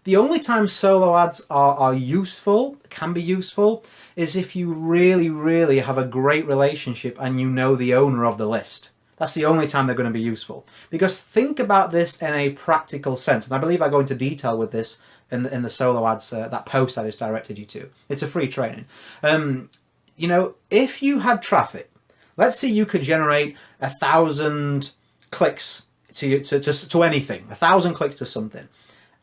The only time solo ads are useful, can be useful, is if you really, really have a great relationship and you know the owner of the list. That's the only time they're going to be useful. Because think about this in a practical sense, and I believe I go into detail with this in the solo ads, that post I just directed you to. It's a free training. You know, if you had traffic, let's say you could generate 1,000 clicks to anything, 1,000 clicks to something,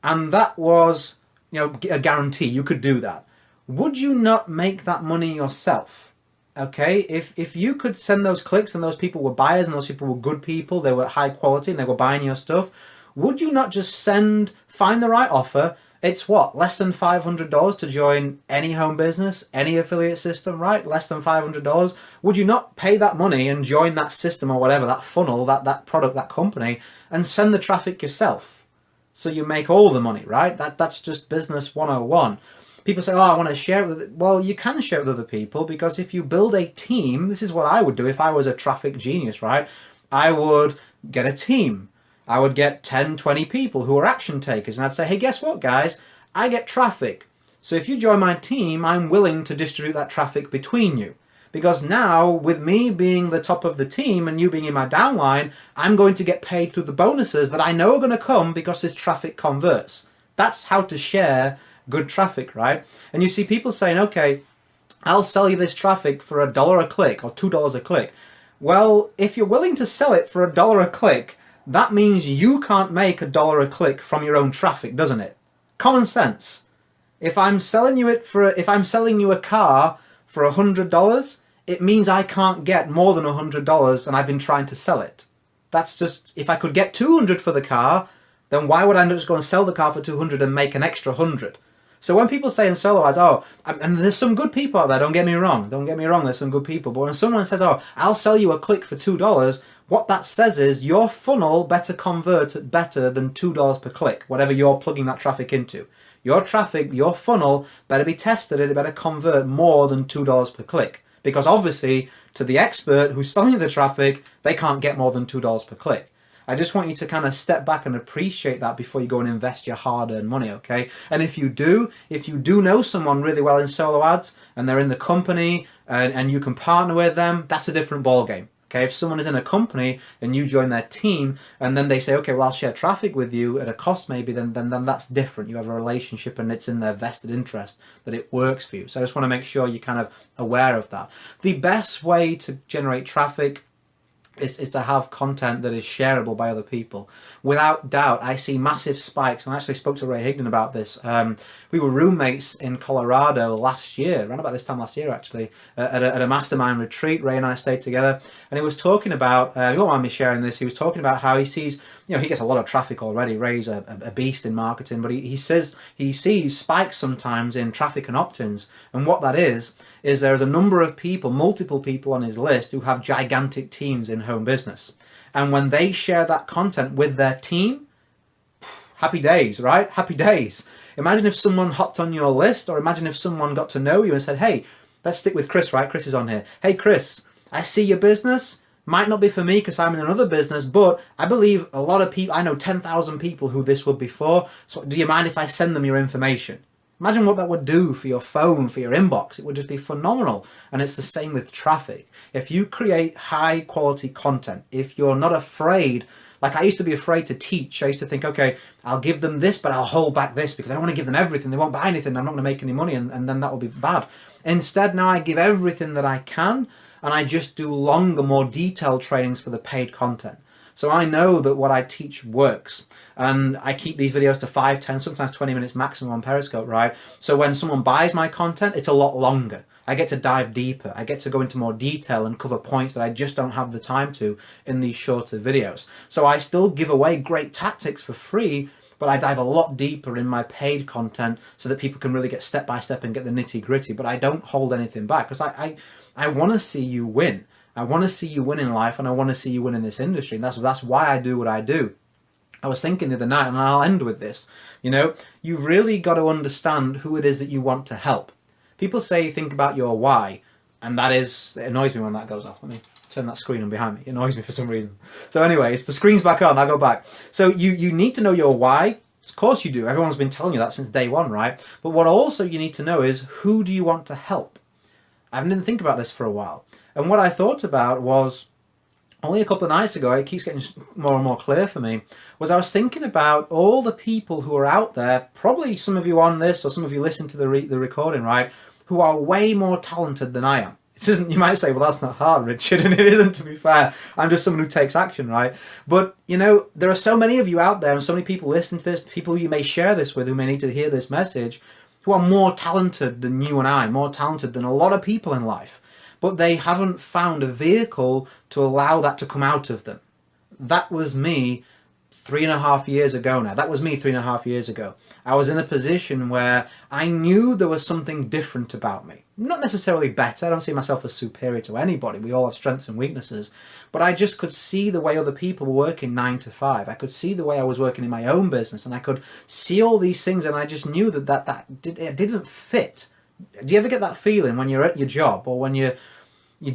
and that was, you know, a guarantee you could do that. Would you not make that money yourself? Okay, if you could send those clicks and those people were buyers and those people were good people, they were high quality and they were buying your stuff, would you not just find the right offer? It's what, less than $500 to join any home business, any affiliate system, right? Less than $500. Would you not pay that money and join that system or whatever, that funnel, that product, that company, and send the traffic yourself? So you make all the money, right? That's just business 101. People say, oh, I want to share it with... Well, you can share it with other people, because if you build a team, this is what I would do if I was a traffic genius, right? I would get a team. I would get 10, 20 people who are action takers, and I'd say, hey, guess what, guys? I get traffic. So if you join my team, I'm willing to distribute that traffic between you. Because now, with me being the top of the team and you being in my downline, I'm going to get paid through the bonuses that I know are going to come because this traffic converts. That's how to share good traffic, right? And you see people saying, okay, I'll sell you this traffic for $1 a click or $2 a click. Well, if you're willing to sell it for $1 a click, that means you can't make $1 a click from your own traffic, doesn't it? Common sense. If I'm selling you a car for $100, it means I can't get more than $100 and I've been trying to sell it. That's just, if I could get 200 for the car, then why would I not just go and sell the car for 200 and make an extra 100? So when people say in solo ads, oh, and there's some good people out there, don't get me wrong, there's some good people, but when someone says, oh, I'll sell you a click for $2, what that says is your funnel better convert at better than $2 per click, whatever you're plugging that traffic into. Your traffic, your funnel better be tested, it better convert more than $2 per click. Because obviously, to the expert who's selling you the traffic, they can't get more than $2 per click. I just want you to kind of step back and appreciate that before you go and invest your hard-earned money, okay? And if you do know someone really well in solo ads and they're in the company and you can partner with them, that's a different ballgame. Okay, if someone is in a company and you join their team and then they say, okay, well, I'll share traffic with you at a cost maybe, then that's different. You have a relationship and it's in their vested interest that it works for you. So I just want to make sure you're kind of aware of that. The best way to generate traffic is to have content that is shareable by other people. Without doubt, I see massive spikes, and I actually spoke to Ray Higdon about this. We were roommates in Colorado last year, around about this time last year actually, at a mastermind retreat. Ray and I stayed together, and he was talking about, you won't mind me sharing this, he was talking about how he sees, you know, he gets a lot of traffic already. Ray's a beast in marketing, but he says he sees spikes sometimes in traffic and opt-ins, and what that is there's a number of people, multiple people on his list who have gigantic teams in home business. And when they share that content with their team, happy days, right? Happy days. Imagine if someone hopped on your list, or imagine if someone got to know you and said, hey, let's stick with Chris, right? Chris is on here. Hey, Chris, I see your business. Might not be for me because I'm in another business, but I believe a lot of people, I know 10,000 people who this would be for. So do you mind if I send them your information? Imagine what that would do for your phone, for your inbox. It would just be phenomenal. And it's the same with traffic. If you create high quality content, if you're not afraid, like I used to be afraid to teach. I used to think, okay, I'll give them this, but I'll hold back this because I don't want to give them everything. They won't buy anything. I'm not going to make any money, and then that will be bad. Instead, now I give everything that I can, and I just do longer, more detailed trainings for the paid content. So I know that what I teach works, and I keep these videos to 5, 10, sometimes 20 minutes maximum on Periscope, right? So when someone buys my content, it's a lot longer. I get to dive deeper. I get to go into more detail and cover points that I just don't have the time to in these shorter videos. So I still give away great tactics for free, but I dive a lot deeper in my paid content so that people can really get step by step and get the nitty gritty. But I don't hold anything back because I want to see you win. I want to see you win in life, and I want to see you win in this industry. And that's why I do what I do. I was thinking the other night, and I'll end with this, you know, you really got to understand who it is that you want to help. People say, think about your why, and that is, it annoys me when that goes off. Let me turn that screen on behind me. It annoys me for some reason. So anyways, the screen's back on, I'll go back. So you need to know your why. Of course you do. Everyone's been telling you that since day one, right? But what also you need to know is, who do you want to help? I didn't think about this for a while. And what I thought about was, only a couple of nights ago, it keeps getting more and more clear for me, was I was thinking about all the people who are out there, probably some of you on this, or some of you listen to the recording, right, who are way more talented than I am. It isn't, you might say, well, that's not hard, Richard, and it isn't, to be fair. I'm just someone who takes action, right? But, you know, there are so many of you out there, and so many people listening to this, people who you may share this with, who may need to hear this message, who are more talented than you and I, more talented than a lot of people in life. But they haven't found a vehicle to allow that to come out of them. That was me 3.5 years ago now. That was me 3.5 years ago. I was in a position where I knew there was something different about me. Not necessarily better. I don't see myself as superior to anybody. We all have strengths and weaknesses. But I just could see the way other people were working 9 to 5. I could see the way I was working in my own business, and I could see all these things, and I just knew it didn't fit. Do you ever get that feeling when you're at your job, or when you're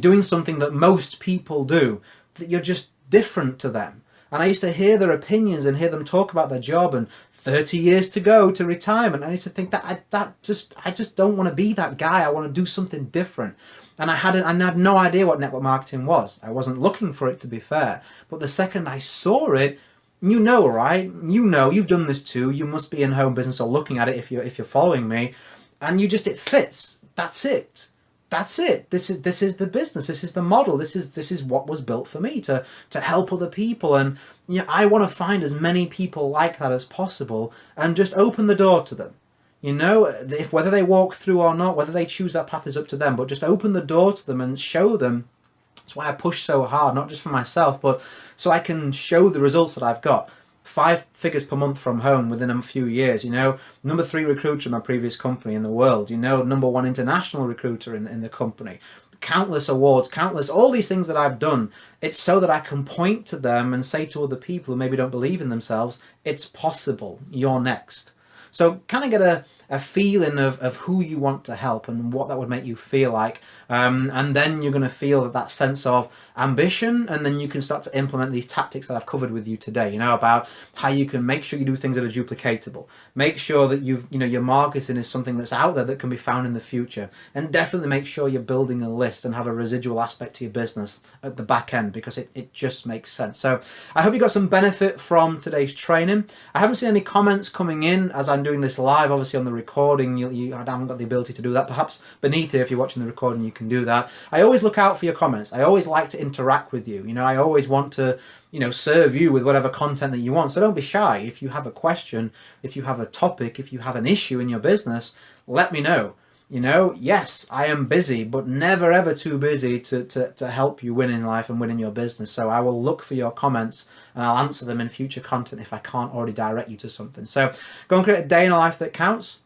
doing something that most people do, that you're just different to them? And I used to hear their opinions and hear them talk about their job and 30 years to go to retirement. I used to think I just don't want to be that guy. I want to do something different. And I had no idea what network marketing was. I wasn't looking for it, to be fair. But the second I saw it, you know, right? You know, you've done this too. You must be in home business or looking at it if you're following me. And it fits. That's it. That's it. This is the business. This is the model. This is what was built for me to help other people. And you know, I want to find as many people like that as possible and just open the door to them. You know, if whether they walk through or not, whether they choose that path is up to them. But just open the door to them and show them. That's why I push so hard, not just for myself, but so I can show the results that I've got. 5 figures per month from home within a few years, you know, number 3 recruiter in my previous company in the world, you know, number 1 international recruiter in the company, countless awards, all these things that I've done. It's so that I can point to them and say to other people who maybe don't believe in themselves, it's possible, you're next. So kind of get a feeling of who you want to help and what that would make you feel like. And then you're going to feel that sense of ambition, and then you can start to implement these tactics that I've covered with you today, you know, about how you can make sure you do things that are duplicatable. Make sure that your marketing is something that's out there that can be found in the future. And definitely make sure you're building a list and have a residual aspect to your business at the back end, because it just makes sense. So I hope you got some benefit from today's training. I haven't seen any comments coming in as I'm doing this live. Obviously on the recording, I haven't got the ability to do that. Perhaps beneath it, if you're watching the recording, you can do that. I always look out for your comments. I always like to interact with you. You know, I always want to, you know, serve you with whatever content that you want. So don't be shy. If you have a question, if you have a topic, if you have an issue in your business, let me know. You know, yes, I am busy, but never ever too busy to help you win in life and win in your business. So I will look for your comments and I'll answer them in future content if I can't already direct you to something. So go and create a day in a life that counts.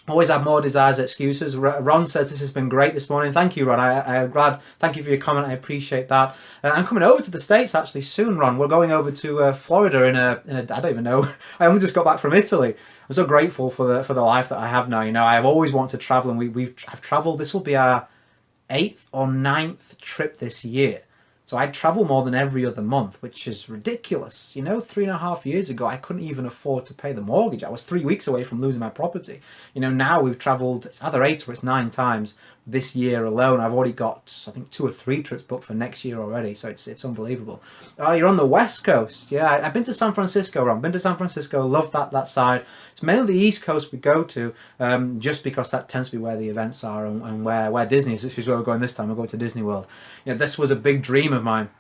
Always have more desires than excuses. Ron says this has been great this morning. Thank you, Ron. I'm glad. Thank you for your comment. I appreciate that. I'm coming over to the States actually soon, Ron. We're going over to Florida in a I don't even know. I only just got back from Italy. I'm so grateful for the life that I have now. You know, I've always wanted to travel, and I've traveled. This will be our 8th or 9th trip this year. So I travel more than every other month, which is ridiculous. You know, 3.5 years ago, I couldn't even afford to pay the mortgage. I was 3 weeks away from losing my property. You know, now we've traveled, it's either 8 or it's 9 times this year alone. I've already got, I think, 2 or 3 trips booked for next year already. So it's unbelievable. Oh, you're on the West Coast. Yeah, I've been to San Francisco, Ron. Been to San Francisco. Love that side. It's mainly the East Coast we go to, just because that tends to be where the events are and where Disney is. This is where we're going this time. We're going to Disney World. You know, this was a big dream of mine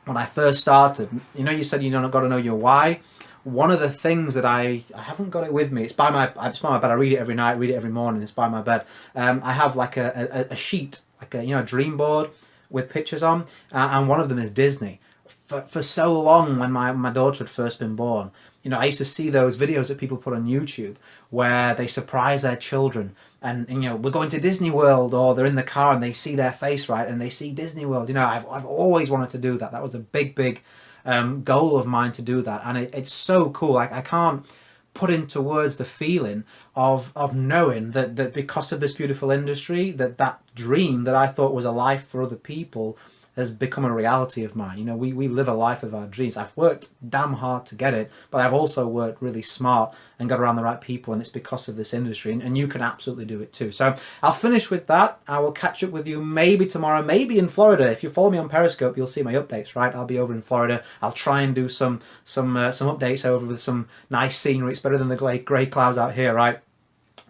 when I first started. You know, you said you don't got to know your why. One of the things that I haven't got it with me. It's by my bed. I read it every night. Read it every morning. It's by my bed. I have like a sheet, like a dream board with pictures on, and one of them is Disney. For so long, when my daughter had first been born, you know, I used to see those videos that people put on YouTube where they surprise their children, and you know, we're going to Disney World, or they're in the car and they see their face, right, and they see Disney World. You know, I've always wanted to do that. That was a big goal of mine to do that, and it's so cool. I can't put into words the feeling of knowing that because of this beautiful industry, that dream that I thought was a life for other people has become a reality of mine. You know, we live a life of our dreams. I've worked damn hard to get it, but I've also worked really smart and got around the right people, and it's because of this industry, and you can absolutely do it too. So I'll finish with that. I will catch up with you maybe tomorrow, maybe in Florida. If you follow me on Periscope, you'll see my updates, right? I'll be over in Florida. I'll try and do some updates over with some nice scenery. It's better than the grey clouds out here, right?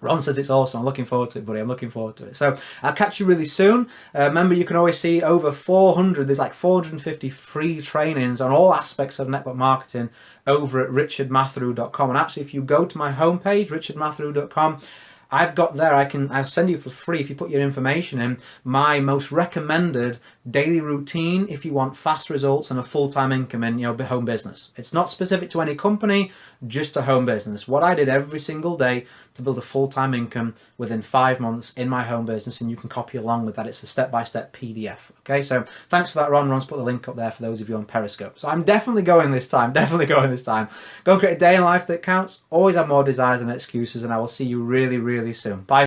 Ron says it's awesome. I'm looking forward to it, buddy. I'm looking forward to it. So I'll catch you really soon. Remember, you can always see over 400, there's like 450 free trainings on all aspects of network marketing over at richardmatheru.com. And actually, if you go to my homepage, richardmatheru.com, I've got there, I'll send you for free, if you put your information in, my most recommended daily routine if you want fast results and a full-time income in, you know, home business. It's not specific to any company, just a home business. What I did every single day to build a full-time income within 5 months in my home business, and you can copy along with that. It's a step-by-step PDF. Okay, so thanks for that, Ron. Ron's put the link up there for those of you on Periscope. So I'm definitely going this time, definitely going this time. Go and create a day in life that counts. Always have more desires than excuses, and I will see you really, really soon. Bye.